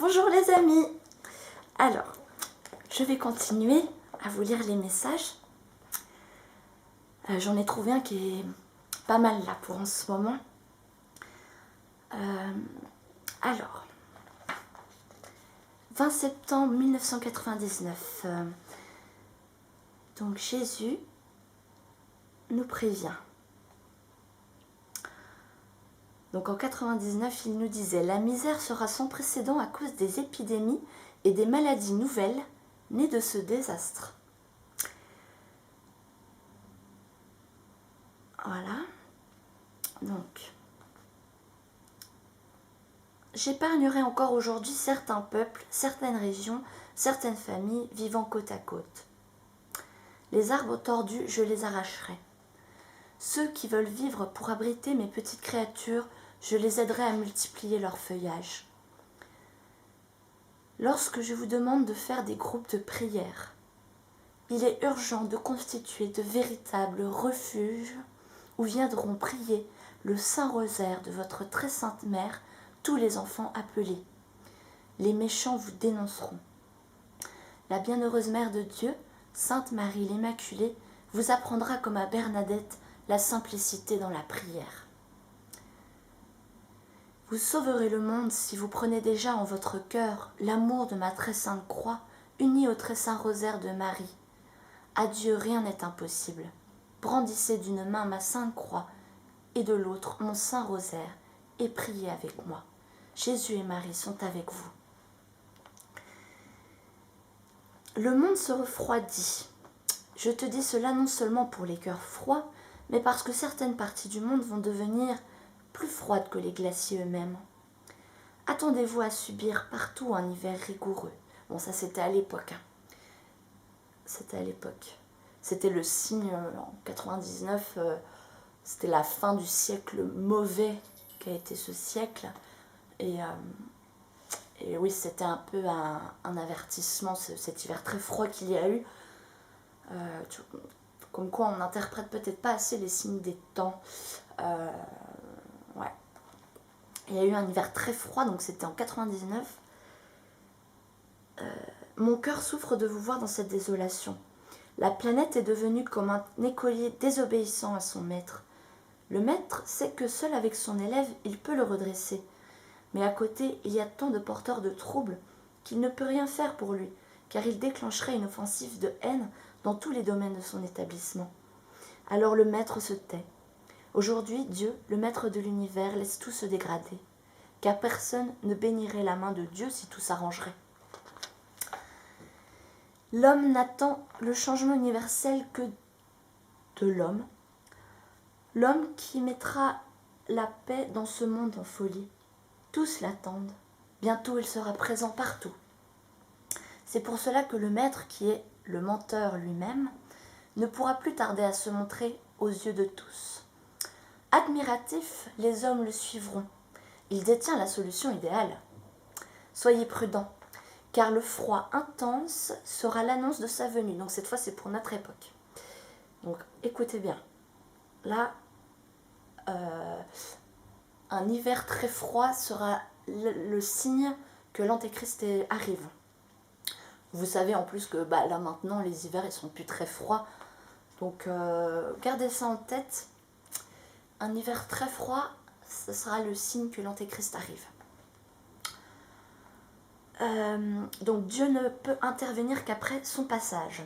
Bonjour les amis. Alors, je vais continuer à vous lire les messages. J'en ai trouvé un qui est pas mal là pour en ce moment. Alors, 20 septembre 1999. Donc Jésus nous prévient. Donc en 99, il nous disait « La misère sera sans précédent à cause des épidémies et des maladies nouvelles nées de ce désastre. » Voilà. Donc, j'épargnerai encore aujourd'hui certains peuples, certaines régions, certaines familles vivant côte à côte. Les arbres tordus, je les arracherai. Ceux qui veulent vivre pour abriter mes petites créatures, je les aiderai à multiplier leur feuillage. Lorsque je vous demande de faire des groupes de prière, il est urgent de constituer de véritables refuges où viendront prier le Saint-Rosaire de votre très sainte mère, tous les enfants appelés. Les méchants vous dénonceront. La bienheureuse mère de Dieu, Sainte Marie l'Immaculée, vous apprendra comme à Bernadette la simplicité dans la prière. Vous sauverez le monde si vous prenez déjà en votre cœur l'amour de ma très sainte croix, unie au très saint rosaire de Marie. À Dieu rien n'est impossible. Brandissez d'une main ma sainte croix et de l'autre mon saint rosaire et priez avec moi. Jésus et Marie sont avec vous. Le monde se refroidit. Je te dis cela non seulement pour les cœurs froids, mais parce que certaines parties du monde vont devenir plus froides que les glaciers eux-mêmes. Attendez-vous à subir partout un hiver rigoureux. Bon, ça c'était à l'époque. C'était à l'époque. C'était le signe en 99, c'était la fin du siècle mauvais qu'a été ce siècle. Et oui, c'était un peu un avertissement, cet hiver très froid qu'il y a eu. Comme quoi on n'interprète peut-être pas assez les signes des temps. Ouais. Il y a eu un hiver très froid, donc c'était en 99. Mon cœur souffre de vous voir dans cette désolation. La planète est devenue comme un écolier désobéissant à son maître. Le maître sait que seul avec son élève, il peut le redresser. Mais à côté, il y a tant de porteurs de troubles qu'il ne peut rien faire pour lui, car il déclencherait une offensive de haine dans tous les domaines de son établissement. Alors le maître se tait. Aujourd'hui, Dieu, le maître de l'univers, laisse tout se dégrader, car personne ne bénirait la main de Dieu si tout s'arrangerait. L'homme n'attend le changement universel que de l'homme, l'homme qui mettra la paix dans ce monde en folie. Tous l'attendent, bientôt il sera présent partout. C'est pour cela que le maître, qui est le menteur lui-même, ne pourra plus tarder à se montrer aux yeux de tous. Admiratifs, les hommes le suivront. Il détient la solution idéale. Soyez prudents, car le froid intense sera l'annonce de sa venue. Donc cette fois, c'est pour notre époque. Donc écoutez bien. Là, un hiver très froid sera le signe que l'Antéchrist arrive. Vous savez en plus que là maintenant, les hivers, ils sont plus très froids. Donc gardez ça en tête. Un hiver très froid, ce sera le signe que l'Antéchrist arrive. Donc Dieu ne peut intervenir qu'après son passage.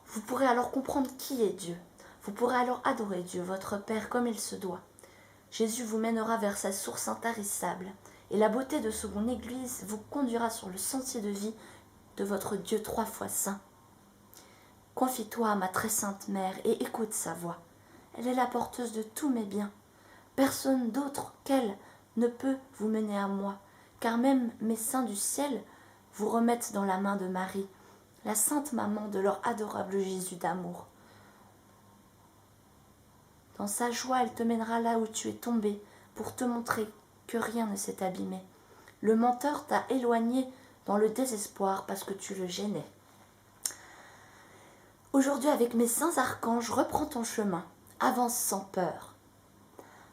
Vous pourrez alors comprendre qui est Dieu. Vous pourrez alors adorer Dieu, votre Père, comme il se doit. Jésus vous mènera vers sa source intarissable, et la beauté de son Église vous conduira sur le sentier de vie de votre Dieu 3 fois saint. Confie-toi à ma très sainte mère et écoute sa voix. Elle est la porteuse de tous mes biens. Personne d'autre qu'elle ne peut vous mener à moi, car même mes saints du ciel vous remettent dans la main de Marie, la sainte maman de leur adorable Jésus d'amour. Dans sa joie, elle te mènera là où tu es tombé, pour te montrer que rien ne s'est abîmé. Le menteur t'a éloigné dans le désespoir parce que tu le gênais. Aujourd'hui, avec mes saints archanges, reprends ton chemin, avance sans peur.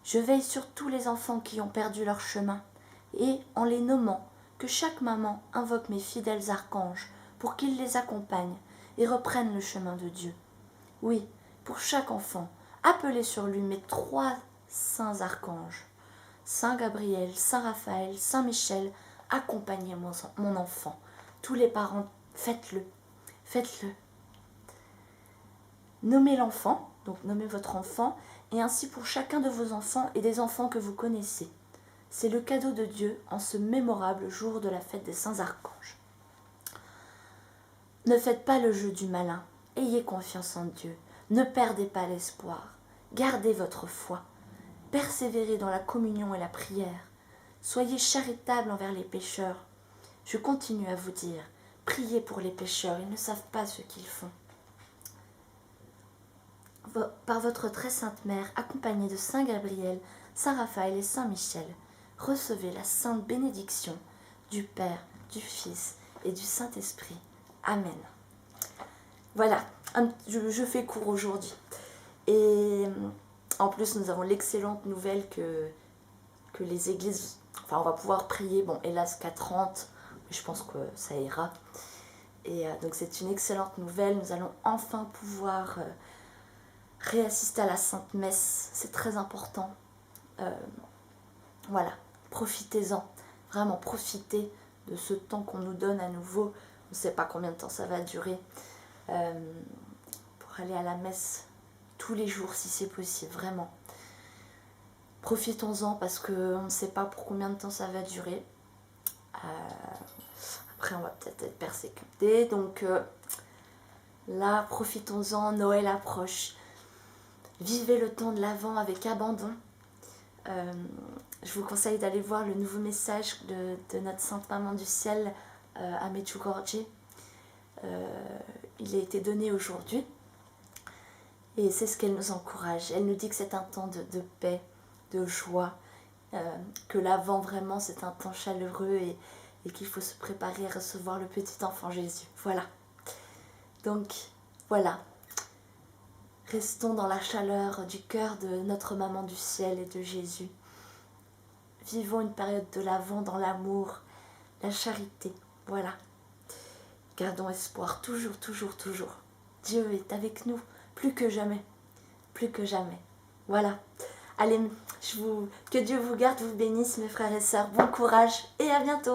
Je veille sur tous les enfants qui ont perdu leur chemin, et en les nommant, Que chaque maman invoque mes fidèles archanges pour qu'ils les accompagnent et reprennent le chemin de Dieu. Oui, pour chaque enfant, appelez sur lui mes 3 saints archanges. Saint Gabriel, Saint Raphaël, Saint Michel, accompagnez mon enfant. Tous les parents, faites-le, faites-le. Nommez l'enfant, donc nommez votre enfant, et ainsi pour chacun de vos enfants et des enfants que vous connaissez. C'est le cadeau de Dieu en ce mémorable jour de la fête des saints archanges. Ne faites pas le jeu du malin, ayez confiance en Dieu, ne perdez pas l'espoir, gardez votre foi, persévérez dans la communion et la prière, soyez charitables envers les pécheurs. Je continue à vous dire, priez pour les pécheurs, ils ne savent pas ce qu'ils font. Par votre très sainte mère, accompagnée de Saint Gabriel, Saint Raphaël et Saint Michel, recevez la sainte bénédiction du Père, du Fils et du Saint-Esprit. Amen. Voilà, je fais court aujourd'hui. Et en plus, nous avons l'excellente nouvelle que les églises, on va pouvoir prier, bon, hélas qu'à 30, mais je pense que ça ira. Et donc c'est une excellente nouvelle, nous allons enfin pouvoir réassister à la Sainte Messe, c'est très important. Voilà, profitez-en, vraiment profitez de ce temps qu'on nous donne à nouveau. On ne sait pas combien de temps ça va durer, pour aller à la messe tous les jours si c'est possible, vraiment. Profitons-en parce qu'on ne sait pas pour combien de temps ça va durer. Après on va peut-être être persécuté, donc là profitons-en, Noël approche. Vivez le temps de l'Avent avec abandon. Je vous conseille d'aller voir le nouveau message de notre Sainte Maman du Ciel à Medjugorje. Il a été donné aujourd'hui et c'est ce qu'elle nous encourage. Elle nous dit que c'est un temps de paix, de joie, que l'Avent vraiment c'est un temps chaleureux et qu'il faut se préparer à recevoir le petit enfant Jésus. Voilà. Donc voilà. Restons dans la chaleur du cœur de notre Maman du Ciel et de Jésus. Vivons une période de l'Avent dans l'amour, la charité. Voilà. Gardons espoir, toujours, toujours, toujours. Dieu est avec nous, plus que jamais. Plus que jamais. Voilà. Allez, que Dieu vous garde, vous bénisse, mes frères et sœurs. Bon courage et à bientôt.